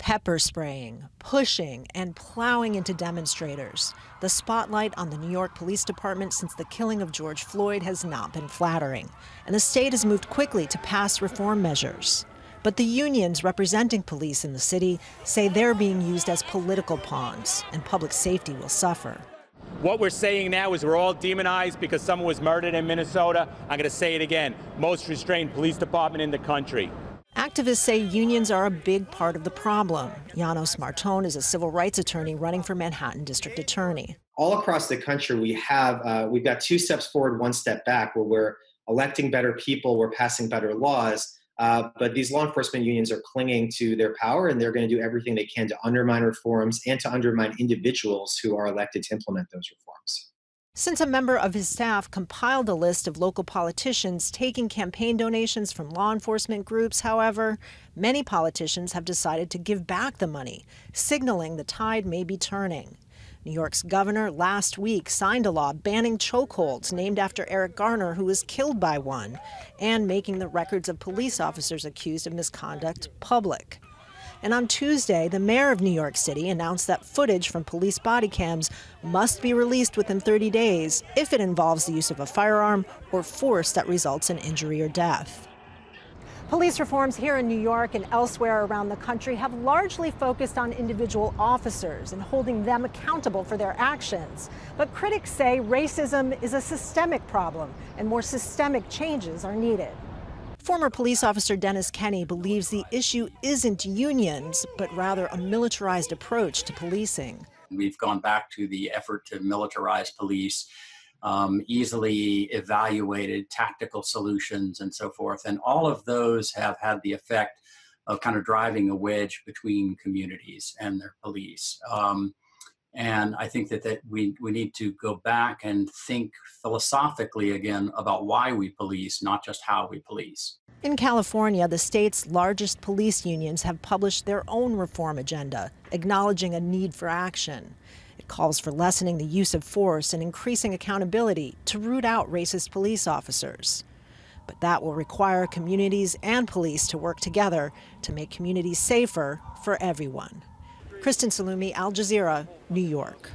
Pepper spraying, pushing, and plowing into demonstrators. The spotlight on the New York Police Department since the killing of George Floyd has not been flattering, and the state has moved quickly to pass reform measures. But the unions representing police in the city say they're being used as political pawns, and public safety will suffer. What we're saying now is we're all demonized because someone was murdered in Minnesota. I'm going to say it again, most restrained police department in the country. Activists say unions are a big part of the problem. JANOS MARTON is a civil rights attorney running for Manhattan District Attorney. All across the country, we've got 2 steps forward, 1 step back, where we're electing better people, we're passing better laws, but these law enforcement unions are clinging to their power, and they're going to do everything they can to undermine reforms and to undermine individuals who are elected to implement those reforms. Since a member of his staff compiled a list of local politicians taking campaign donations from law enforcement groups, however, many politicians have decided to give back the money, signaling the tide may be turning. New York's governor last week signed a law banning chokeholds named after Eric Garner, who was killed by one, and making the records of police officers accused of misconduct public. And on Tuesday, the mayor of New York City announced that footage from police body cams must be released within 30 days if it involves the use of a firearm or force that results in injury or death. Police reforms here in New York and elsewhere around the country have largely focused on individual officers and holding them accountable for their actions. But critics say racism is a systemic problem and more systemic changes are needed. Former police officer Dennis KENNEY believes the issue isn't unions, but rather a militarized approach to policing. We've gone back to the effort to militarize police, easily evaluated tactical solutions and so forth. And all of those have had the effect of kind of driving a wedge between communities and their police. And I think that we need to go back and think philosophically again about why we police, not just how we police. In California, the state's largest police unions have published their own reform agenda, acknowledging a need for action. It calls for lessening the use of force and increasing accountability to root out racist police officers. But that will require communities and police to work together to make communities safer for everyone. Kristen, Saloomey, Al Jazeera, New York.